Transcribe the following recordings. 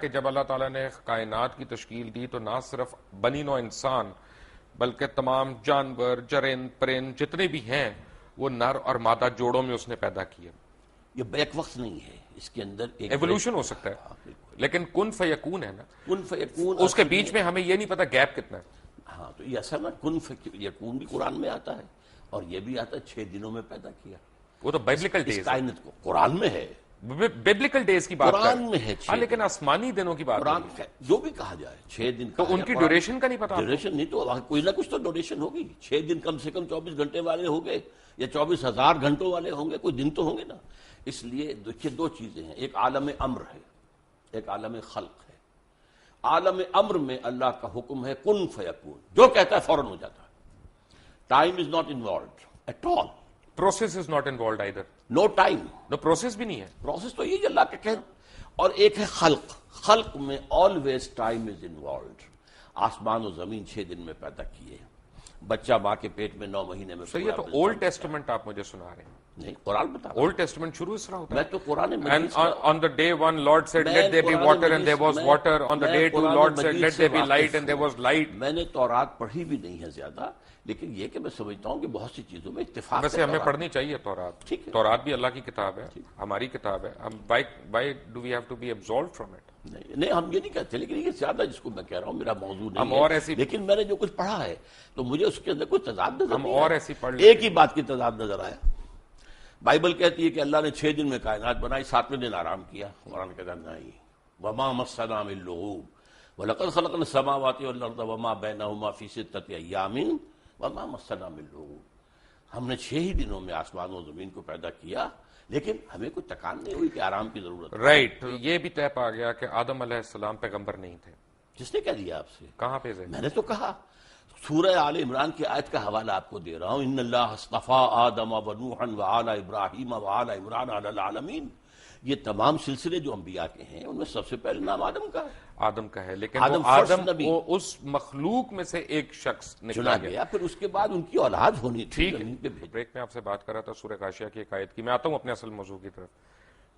کہ جب اللہ تعالیٰ نے کائنات کی تشکیل دی تو نہ صرف بنی نوع انسان بلکہ تمام جانور، جرند، پرند جتنے بھی ہیں وہ نر اور مادہ جوڑوں میں اس نے پیدا کیا. یہ بیک وقت نہیں ہے، اس کے اندر ایک ایوولوشن ہو سکتا ہے لیکن کن فیکون ہے نا، کن فیکون اس کے بیچ میں ہمیں یہ نہیں پتا گیپ کتنا ہے. ہاں تو یہ اصل نا کن فیکون بھی قرآن میں آتا ہے اور یہ بھی آتا ہے 6 دنوں میں پیدا کیا. وہ تو بائبلیکل اس ڈیز کائنات کو قرآن میں ہے، بائبلیکل ڈیز کی بات قرآن میں ہے. ہاں لیکن آسمانی دنوں کی بات قرآن جو بھی کہا جائے 6 دن تو ان کی ڈیوریشن کا نہیں پتا. ڈیوریشن نہیں تو کوئی نہ کچھ تو ڈیوریشن ہوگی. 6 دن کم سے کم 24 گھنٹے والے ہوں گے یا 24,000 گھنٹوں والے ہوں گے، کوئی دن تو ہوں گے نا. اس لیے دیکھیے 2 چیزیں ہیں، ایک عالم امر ہے، ایک عالم خلق ہے. عالم امر میں اللہ کا حکم ہے کن فیکون، جو کہتا ہے فوراً ہو جاتا ہے. Time is not involved at all. Process is not involved either. No time, no process بھی نہیں ہے. پروسیس تو یہ اللہ کا کہنا. اور ایک ہے خلق، خلق میں آلویز ٹائم از انوالوڈ. آسمان و زمین 6 دن میں پیدا کیے، بچہ ماں کے پیٹ میں 9 مہینے میں. یہ تو اولڈ ٹیسٹمنٹ آپ مجھے سنا رہے ہیں. نہیں قرآن بتا رہا. اولڈ ٹیسٹمنٹ شروع اس طرح ہوتا ہے. میں تو قرآن And on the day 1 Lord said let there be water and there was water. On the day 2 Lord said let there be light and there was light. میں نے تورات پڑھی بھی نہیں ہے زیادہ، لیکن یہ کہ میں سمجھتا ہوں کہ بہت سی چیزوں میں اتفاق ہے. ویسے ہمیں پڑھنی چاہیے تورات. تورات بھی اللہ کی کتاب ہے، ہماری کتاب ہے. ہم why do we have to be absolved from it? نہیں ہم یہ نہیں کہتے، لیکن یہ زیادہ جس کو میں کہہ رہا ہوں میرا موضوع نہیں ہم اور ایسی، لیکن میں نے جو کچھ پڑھا ہے تو مجھے اس کے اندر کوئی تضاد نظر ہم نہیں اور آیا. ایسی پڑھ ایک ہی بات کی تضاد نظر آیا. بائبل کہتی ہے کہ اللہ نے 6 دن میں کائنات بنائی، 7ویں دن آرام کیا. قرآن کہتا ہے نہیں، وما مسنا من لغوب ولقد خلقنا السماوات والارض وما بینہما فی 6 ایام وما مسنا من لغوب. ہم نے 6 ہی دنوں میں آسمان و زمین کو پیدا کیا، لیکن ہمیں کوئی تکان نہیں ہوئی کہ آرام کی ضرورت. رائٹ. یہ بھی طے پا گیا کہ آدم علیہ السلام پیغمبر نہیں تھے. جس نے کہہ دیا آپ سے؟ کہاں پہ میں نے تو کہا سورہ آل عمران کی آیت کا حوالہ آپ کو دے رہا ہوں. ان اللہ اصطفیٰ آدم و نوحا و آل ابراہیم و آل عمران علی العالمین. یہ تمام سلسلے جو انبیاء کے ہیں ان میں سب سے پہلے نام آدم کا ہے. آدم کا ہے، لیکن آدم وہ اس مخلوق میں سے ایک شخص چنا گیا، پھر اس کے بعد ان کی اولاد ہونی تھی. بریک میں آپ سے بات کر رہا تھا سورہ غاشیہ کی ایک آیت کی. میں آتا ہوں اپنے اصل موضوع کی طرف.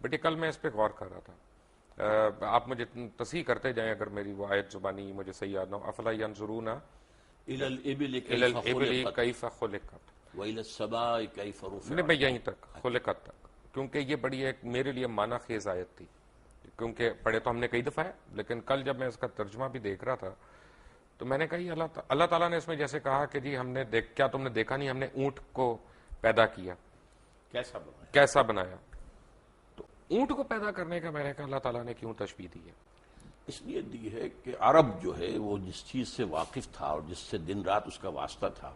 بیٹے کل میں اس پہ غور کر رہا تھا، آپ مجھے تصحیح کرتے جائیں اگر میری وہ آیت زبانی مجھے صحیح یاد نہ ہو. افلا ینظرون الی الابل کیف خلقت وإلی السماء کیف رفعت. میں یہیں تک خلقت تک، کیونکہ یہ بڑی ایک میرے لیے معنی خیز آیت تھی، کیونکہ پڑھے تو ہم نے کئی دفعہ ہے، لیکن کل جب میں اس کا ترجمہ بھی دیکھ رہا تھا تو میں نے کہا اللہ تعالیٰ نے اس میں جیسے کہا کہ جی ہم نے کیا تم نے دیکھا نہیں، ہم نے اونٹ کو پیدا کیا، کیسا بنایا. تو اونٹ کو پیدا کرنے کا میں نے کہا اللہ تعالیٰ نے کیوں تشبیہ دی ہے؟ اس لیے دی ہے کہ عرب جو ہے وہ جس چیز سے واقف تھا اور جس سے دن رات اس کا واسطہ تھا،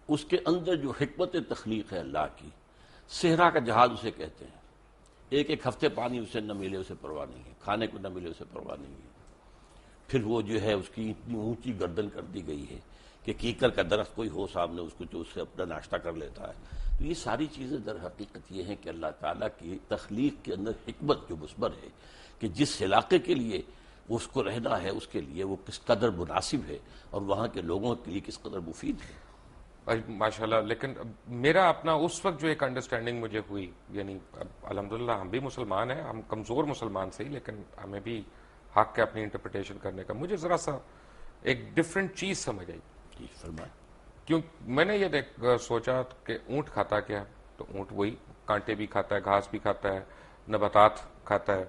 اس کے اندر جو حکمت تخلیق ہے اللہ کی، صحرا کا جہاز اسے کہتے ہیں. ایک ہفتے پانی اسے نہ ملے اسے پرواہ نہیں ہے، کھانے کو نہ ملے اسے پرواہ نہیں ہے. پھر وہ جو ہے اس کی اتنی اونچی گردن کر دی گئی ہے کہ کیکر کا درخت کوئی ہو سامنے اس کو تو اس سے اپنا ناشتہ کر لیتا ہے. تو یہ ساری چیزیں در حقیقت یہ ہیں کہ اللہ تعالیٰ کی تخلیق کے اندر حکمت جو مثبت ہے کہ جس علاقے کے لیے اس کو رہنا ہے اس کے لیے وہ کس قدر مناسب ہے اور وہاں کے لوگوں کے لیے کس قدر مفید ہے. ماشاءاللہ. لیکن میرا اپنا اس وقت جو ایک انڈرسٹینڈنگ مجھے ہوئی، یعنی الحمدللہ ہم بھی مسلمان ہیں، ہم کمزور مسلمان سے ہی، لیکن ہمیں بھی حق ہے اپنی انٹرپریٹیشن کرنے کا. مجھے ذرا سا ایک ڈفرینٹ چیز سمجھ آئی. کیوں میں نے یہ سوچا کہ اونٹ کھاتا کیا؟ تو اونٹ وہی کانٹے بھی کھاتا ہے، گھاس بھی کھاتا ہے، نباتات کھاتا ہے.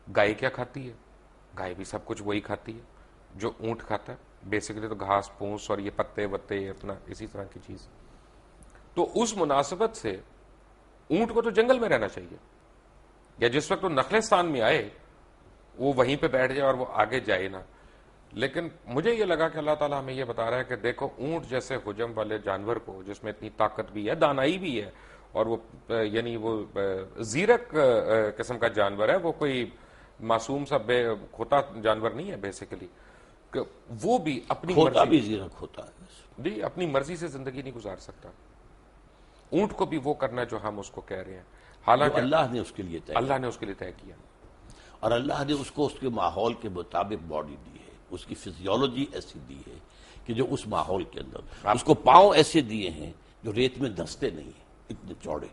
گائے کیا کھاتی ہے؟ گائے بھی سب کچھ وہی کھاتی ہے جو اونٹ کھاتا ہے. بیسیکلی تو گھاس پھوس اور یہ پتے وتے اپنا اسی طرح کی چیز. تو اس مناسبت سے اونٹ کو تو جنگل میں رہنا چاہیے، یا جس وقت وہ نخلستان میں آئے وہ وہیں پہ بیٹھ جائے اور وہ آگے جائے نہ. لیکن مجھے یہ لگا کہ اللہ تعالیٰ ہمیں یہ بتا رہا ہے کہ دیکھو اونٹ جیسے حجم والے جانور کو جس میں اتنی طاقت بھی ہے، دانائی بھی ہے، اور وہ یعنی وہ زیرک قسم کا جانور ہے، وہ کوئی معصوم سا بے کھوتا جانور نہیں ہے بیسیکلی، کہ وہ بھی اپنی کھوتا بھی زیرک ہوتا ہے جی اپنی مرضی سے زندگی نہیں گزار سکتا. اونٹ کو بھی وہ کرنا جو ہم اس کو کہہ رہے ہیں، حالانکہ اللہ نے اس کے لیے طے کیا، اور اللہ نے اس کو اس کے ماحول کے مطابق باڈی دی ہے، اس کی فزیولوجی ایسی دی ہے کہ جو اس ماحول کے اندر اس کو پاؤں ایسے دیے ہیں جو ریت میں دھنستے نہیں ہیں، اتنے چوڑے.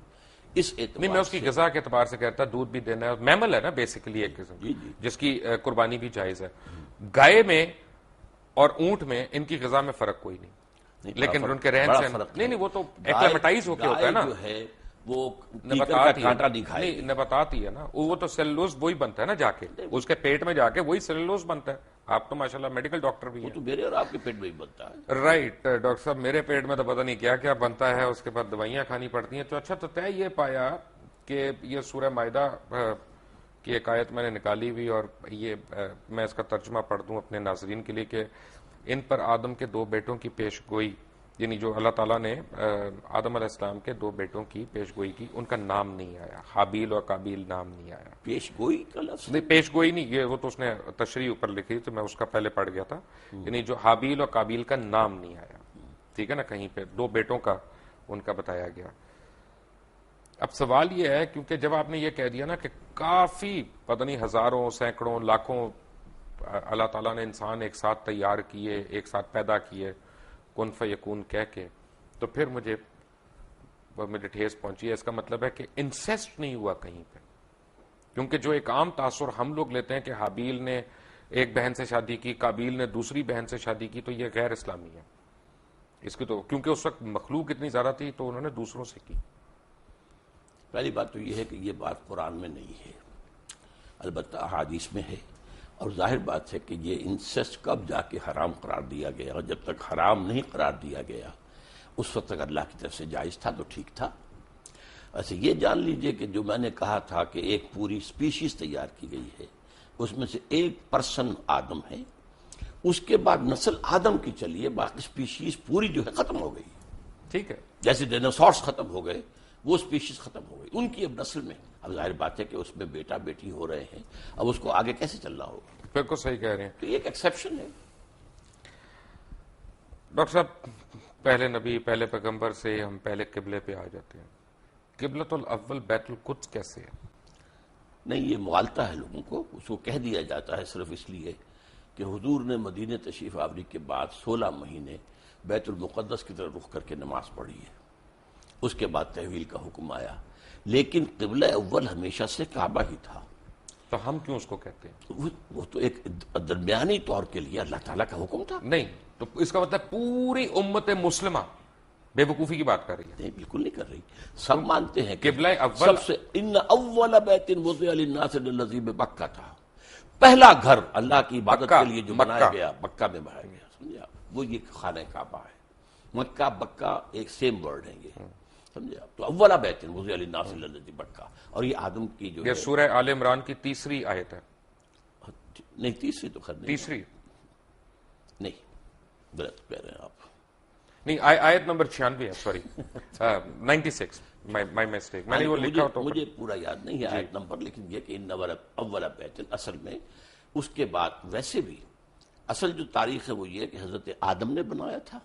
اس اعتبار نہیں، میں اس کی غذا کے اعتبار سے کہتا دودھ بھی دینا ہے، میمل ہے نا بیسیکلی ایک قسم جی جی جس کی قربانی بھی جائز ہے. گائے میں اور اونٹ میں ان کی غذا میں فرق کوئی نہیں، لیکن ان کے رہن سہن نہیں وہ تو ایکلیمیٹائز ہو کے ہوتا ہے نا، جو ہے وہ نباتات ہی کانٹا نہیں کھائے نہیں نباتات ہی ہے نا، وہ تو سیلولوز وہی بنتا ہے نا جا کے اس کے پیٹ میں جا کے وہی سیلولوز بنتا ہے. آپ تو ماشاءاللہ میڈیکل ڈاکٹر بھی وہ ہیں. تو میرے اور آپ کے پیٹ میں ہی بنتا ہے. رائٹ ڈاکٹر صاحب، میرے پیٹ میں تو پتہ نہیں کیا کیا بنتا ہے، اس کے بعد دوائیاں کھانی پڑتی ہیں. تو اچھا، تو طے یہ پایا کہ یہ سورہ مائدہ کی ایک آیت میں نے نکالی ہوئی، اور یہ میں اس کا ترجمہ پڑھ دوں اپنے ناظرین کے لیے کہ ان پر آدم کے 2 بیٹوں کی پیش گوئی، یعنی جو اللہ تعالیٰ نے آدم علیہ السلام کے 2 بیٹوں کی پیش گوئی کی، ان کا نام نہیں آیا، حابیل اور قابیل نام نہیں آیا. پیش گوئی کا لفظ نہیں، پیش گوئی نہیں، یہ وہ تو اس نے تشریح اوپر لکھی تو میں اس کا پہلے پڑھ گیا تھا. یعنی جو حابیل اور قابیل کا نام نہیں آیا، ٹھیک ہے نا، کہیں پہ 2 بیٹوں کا ان کا بتایا گیا. اب سوال یہ ہے، کیونکہ جب آپ نے یہ کہہ دیا نا کہ کافی پتہ نہیں ہزاروں سینکڑوں لاکھوں اللہ تعالیٰ نے انسان ایک ساتھ تیار کیے، ایک ساتھ پیدا کیے کن فیکون کہہ کے، تو پھر مجھے ٹھیس پہنچی ہے. اس کا مطلب ہے کہ انسیسٹ نہیں ہوا کہیں پہ، کیونکہ جو ایک عام تاثر ہم لوگ لیتے ہیں کہ حابیل نے ایک بہن سے شادی کی، قابیل نے دوسری بہن سے شادی کی، تو یہ غیر اسلامی ہے. اس کی تو کیونکہ اس وقت مخلوق اتنی زیادہ تھی تو انہوں نے دوسروں سے کی. پہلی بات تو یہ ہے کہ یہ بات قرآن میں نہیں ہے، البتہ احادیث میں ہے. اور ظاہر بات ہے کہ یہ انسیسٹ کب جا کے حرام قرار دیا گیا، اور جب تک حرام نہیں قرار دیا گیا اس وقت تک اللہ کی طرف سے جائز تھا تو ٹھیک تھا. ایسے یہ جان لیجئے کہ جو میں نے کہا تھا کہ ایک پوری سپیشیز تیار کی گئی ہے، اس میں سے ایک پرسن آدم ہے، اس کے بعد نسل آدم کی چلیے، باقی سپیشیز پوری جو ہے ختم ہو گئی. ٹھیک ہے، جیسے ڈائناسورس ختم ہو گئے، وہ سپیشیز ختم ہو گئی، ان کی اب نسل میں اب ظاہر بات ہے کہ اس میں بیٹا بیٹی ہو رہے ہیں، اب اس کو آگے کیسے چلنا ہوگا. بالکل صحیح کہہ رہے ہیں تو یہ ایک ایکسیپشن ہے. ڈاکٹر صاحب. پہلے نبی، پہلے پیغمبر سے ہم پہلے قبلے پہ آ جاتے ہیں. قبلۃ الاول بیت القدس کیسے ہے؟ نہیں، یہ مغالطہ ہے لوگوں کو. اس کو کہہ دیا جاتا ہے صرف اس لیے کہ حضور نے مدینہ تشریف آوری کے بعد 16 مہینے بیت المقدس کی طرف رخ کر کے نماز پڑھی ہے. اس کے بعد تحویل کا حکم آیا، لیکن قبلہ اول ہمیشہ سے کعبہ ہی تھا. تو ہم کیوں اس کو کہتے ہیں؟ وہ تو ایک درمیانی طور کے لیے اللہ تعالیٰ کا حکم تھا. نہیں، تو اس کا مطلب پوری امت مسلمہ بے وقوفی کی بات کر رہی ہے. نہیں، بالکل نہیں کر رہی. سب مانتے ہیں کہ قبلہ اول سب سے ان اول بیت وضع للناس الذی ببکہ تھا. پہلا گھر اللہ کی عبادت کے لیے جو بنایا گیا مکہ میں بنایا گیا، سمجھا، وہ یہ خانہ کعبہ ہے. مکہ بکہ ایک سیم ورڈ ہے یہ، سمجھا. تو اولا بیت وضع للناس الذی ببکہ، اور یہ آدم کی جو یہ سورہ آل عمران کی 3 آیت ہے. نہیں، تیسری تو خیر نہیں، تیسری نہیں، غلط کہہ رہے ہیں آپ. نہیں، آیت نمبر 96 ہے، سوری 96، مائی مسٹیک. میں نے وہ لکھا تو مجھے پورا یاد نہیں ہے آیت نمبر، لیکن یہ کہ ان اولا بیت اصل میں اس کے بعد ویسے بھی اصل جو تاریخ ہے وہ یہ کہ حضرت آدم نے بنایا تھا.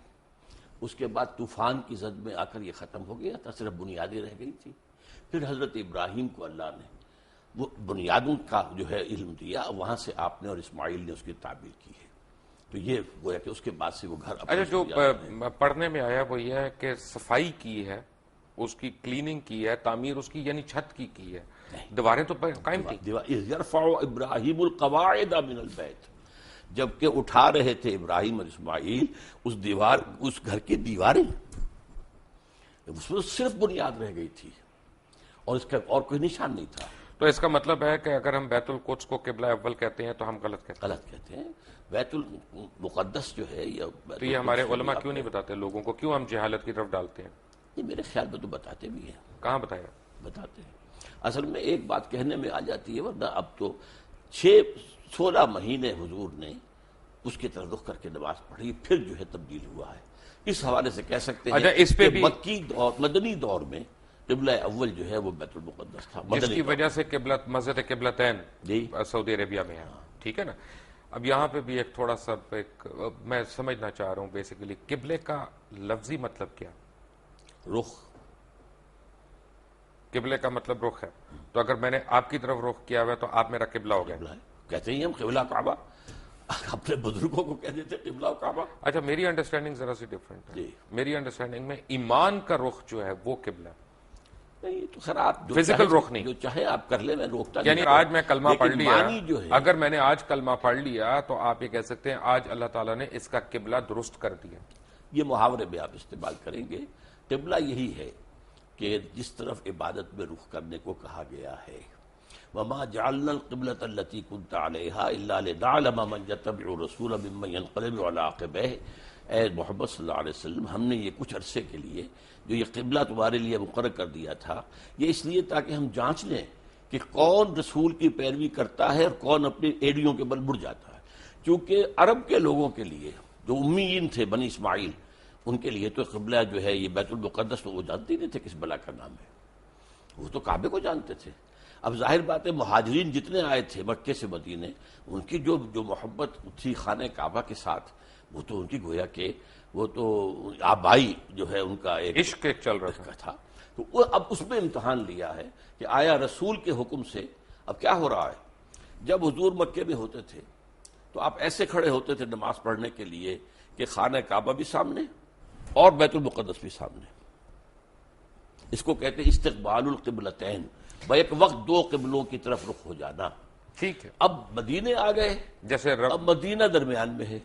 اس کے بعد طوفان کی زد میں آ کر یہ ختم ہو گیا تھا، صرف بنیادیں رہ گئی تھی. پھر حضرت ابراہیم کو اللہ نے وہ بنیادوں کا جو ہے علم دیا، وہاں سے آپ نے اور اسماعیل نے اس کی تعبیر کی ہے. تو یہ گویا کہ اس کے بعد سے وہ گھر. اچھا، جو پڑھنے میں آیا وہ یہ ہے کہ صفائی کی ہے، اس کی کلیننگ کی ہے، تعمیر اس کی یعنی چھت کی ہے، دیواریں تو قائم تھی. یرفع ابراہیم القواعد من البیت، جبکہ اٹھا رہے تھے ابراہیم اور اسماعیل اس گھر کی دیواریں، اس میں صرف بنیاد رہ گئی تھی اور اس کا اور کوئی نشان نہیں تھا. تو اس کا مطلب ہے کہ اگر ہم بیت القدس کو قبلہ اول کہتے ہیں تو ہم غلط کہتے ہیں. بیت المقدس جو ہے تو یہ ہمارے علماء کیوں نہیں بتاتے لوگوں کو؟ کیوں ہم جہالت کی طرف ڈالتے ہیں؟ یہ میرے خیال میں تو بتاتے بھی ہیں. کہاں بتایا؟ بتاتے ہیں. اصل میں ایک بات کہنے میں آ جاتی ہے، ورنہ اب تو 16 مہینے حضور نے اس کی طرف رخ کر کے نماز پڑھی، پھر جو ہے تبدیل ہوا ہے. اس حوالے سے کہہ سکتے ہیں اس پہ کہ بھی مکی دور، مدنی دور میں قبلہ اول جو ہے وہ بیت المقدس تھا، جس کی وجہ سے مسجد قبلتین سعودی عربیہ میں ہے. ٹھیک ہے نا. اب یہاں پہ بھی ایک تھوڑا سا میں سمجھنا چاہ رہا ہوں بیسیکلی قبلے کا لفظی مطلب کیا؟ رخ. قبلے کا مطلب رخ ہے. تو اگر میں نے آپ کی طرف رخ کیا ہوا ہے تو آپ میرا قبلہ ہو گیا. کہتے ہیں ہم قبلہ کعبہ، اپنے بزرگوں کو کہہ دیتے قبلہ کعبہ. اچھا، میری انڈرسٹینڈنگ ذرا سی ڈفرینٹ ہے. میری انڈرسٹینڈنگ میں ایمان کا رخ جو ہے وہ قبلہ ہے. نہیں تو خیر آپ جو فزیکل رخ نہیں، جو چاہے آپ کر لیں، میں روکتا یعنی نہیں، آج میں کلمہ لیکن پڑھ لیا، معنی جو ہے اگر میں نے آج کلمہ پڑھ لیا تو آپ یہ کہہ سکتے ہیں آج اللہ تعالیٰ نے اس کا قبلہ درست کر دیا. یہ محاورے میں آپ استعمال کریں گے. قبلہ یہی ہے کہ جس طرف عبادت میں رخ کرنے کو کہا گیا ہے. وما جعلنا القبلة التي كنت عليها الا لنعلم من يتبع الرسول ممن ينقلب على عقبيه. اے محمد صلی اللہ علیہ وسلم، ہم نے یہ کچھ عرصے کے لیے جو یہ قبلہ تمہارے لیے مقرر کر دیا تھا، یہ اس لیے تاکہ ہم جانچ لیں کہ کون رسول کی پیروی کرتا ہے اور کون اپنی ایڑیوں کے بل مڑ جاتا ہے. کیونکہ عرب کے لوگوں کے لیے جو امیین تھے بنی اسماعیل، ان کے لیے تو قبلہ جو ہے یہ بیت المقدس، تو وہ جانتے نہیں تھے کس بلا کا نام ہے، وہ تو کعبے کو جانتے تھے. اب ظاہر بات ہے مہاجرین جتنے آئے تھے مکے سے مدینے، ان کی جو محبت تھی خانہ کعبہ کے ساتھ، وہ تو ان کی گویا کہ وہ تو آبائی جو ہے ان کا ایک عشق ایک چل رہا تھا. تو وہ اب اس میں امتحان لیا ہے کہ آیا رسول کے حکم سے اب کیا ہو رہا ہے. جب حضور مکے میں ہوتے تھے تو آپ ایسے کھڑے ہوتے تھے نماز پڑھنے کے لیے کہ خانہ کعبہ بھی سامنے اور بیت المقدس بھی سامنے. اس کو کہتے ہیں استقبال القبلتین، بیک وقت دو قبلوں کی طرف رخ ہو جانا. ٹھیک ہے. اب مدینے آ گئے، جیسے اب مدینہ درمیان میں ہے.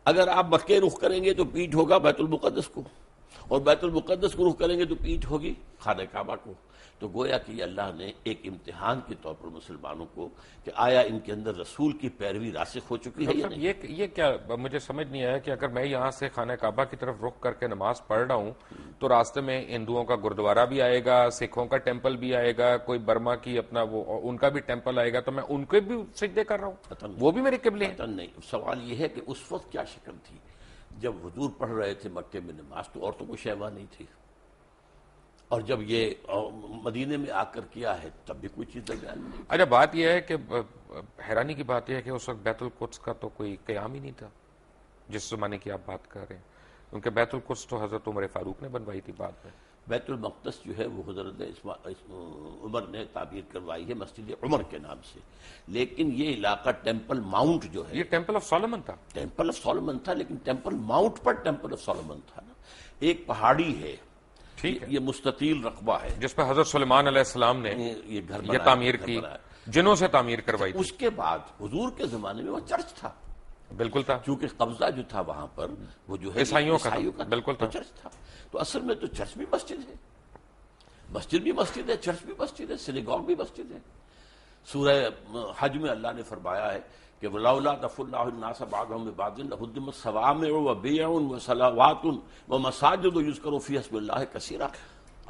اگر آپ مکے رخ کریں گے تو پیٹھ ہوگا بیت المقدس کو، اور بیت المقدس کو رخ کریں گے تو پیٹھ ہوگی خانہ کعبہ کو. تو گویا کہ یہ اللہ نے ایک امتحان کے طور پر مسلمانوں کو کہ آیا ان کے اندر رسول کی پیروی راسخ ہو چکی ہے یا نہیں. یہ کیا مجھے سمجھ نہیں آیا کہ اگر میں یہاں سے خانہ کعبہ کی طرف رخ کر کے نماز پڑھ رہا ہوں تو راستے میں ہندوؤں کا گردوارہ بھی آئے گا، سکھوں کا ٹیمپل بھی آئے گا، کوئی برما کی اپنا وہ ان کا بھی ٹیمپل آئے گا، تو میں ان کے بھی سجدے کر رہا ہوں، وہ بھی میرے قبلے ہیں. نہیں، سوال یہ ہے کہ اس وقت کیا شکل تھی جب حضور پڑھ رہے تھے مکے میں نماز، تو عورتوں کو شہوہ نہیں تھی، اور جب یہ مدینے میں آ کر کیا ہے تب بھی کوئی چیز درمیان نہیں. اچھا، بات یہ ہے کہ حیرانی کی بات یہ ہے کہ اس وقت بیت القدس کا تو کوئی قیام ہی نہیں تھا جس زمانے کی آپ بات کر رہے ہیں، کیونکہ بیت القدس تو حضرت عمر فاروق نے بنوائی تھی بعد میں. بیت المقدس جو ہے وہ حضرت عمر نے تعبیر کروائی ہے مسجد عمر کے نام سے، لیکن یہ علاقہ ٹیمپل ماؤنٹ جو ہے، یہ ٹیمپل آف سولومن تھا. ٹیمپل آف سولومن تھا، لیکن temple Mount per temple of Solomon تھا نا. ایک پہاڑی ہے، ٹھیک ہے، یہ مستطیل رقبہ ہے جس پہ حضرت سلیمان علیہ السلام نے یہ گھر یہ تعمیر کی، جنوں سے تعمیر کروائی تھی. اس کے بعد حضور کے زمانے میں وہ چرچ تھا، بالکل تھا، چونکہ قبضہ جو تھا وہاں پر وہ جو ہے عیسائیوں کا تھا، بالکل تھا. چرچ تھا. تو اصل میں تو چرچ بھی مسجد ہے، مسجد بھی مسجد ہے، چرچ بھی مسجد ہے، سینیگوگ بھی مسجد ہے. سورہ حج میں اللہ نے فرمایا ہے کہ وَلَوْلَا دَفْعُ اللَّهُ النَّاسَ بَعْضَهُم بِبَعْضٍ لَهُدِّمَتْ صَوَامِعُ وَبِيَعٌ وَصَلَوَاتٌ وَمَسَاجِدُ يُذْكَرُ فِيهَا اسْمُ اللَّهِ كَثِيرًا.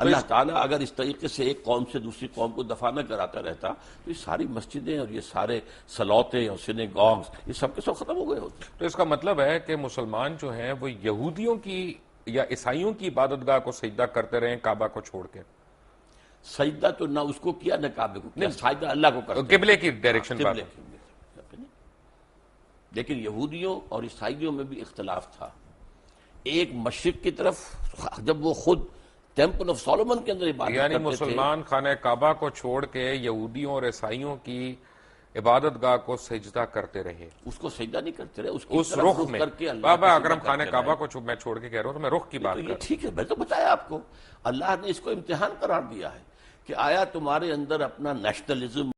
اللہ تعالیٰ اگر اس طریقے سے ایک قوم سے دوسری قوم کو دفاع نہ کراتا رہتا تو یہ ساری مسجدیں اور یہ سارے سلوتے اور سینیگوگز یہ سب کے سب ختم ہو گئے ہوتے. تو اس کا مطلب ہے کہ مسلمان جو ہیں وہ یہودیوں کی یا عیسائیوں کی عبادت گاہ کو سجدہ کرتے رہے کعبہ کو چھوڑ کے. سجدہ تو نہ اس کو کیا نہ کعبے کو کیا، سجدہ اللہ کو کرتے قبلے کی ڈائریکشن بات. لیکن یہودیوں اور عیسائیوں میں بھی اختلاف تھا. ایک مشرق کی طرف جب وہ خود ٹیمپل آف سولومن کے اندر عبادت یعنی کرتے مسلمان خانہ کعبہ کو چھوڑ کے یہودیوں اور عیسائیوں کی عبادت گاہ کو سجدہ کرتے رہے، اس کو سجدہ نہیں کرتے رہے، اس رخ میں. بابا اگر ہم خانہ کعبہ کو میں چھوڑ کے کہہ رہا ہوں تو میں رخ کی بات کر رہا ہوں. ٹھیک ہے، میں تو بتایا آپ کو، اللہ نے اس کو امتحان قرار دیا ہے کہ آیا تمہارے اندر اپنا نیشنلزم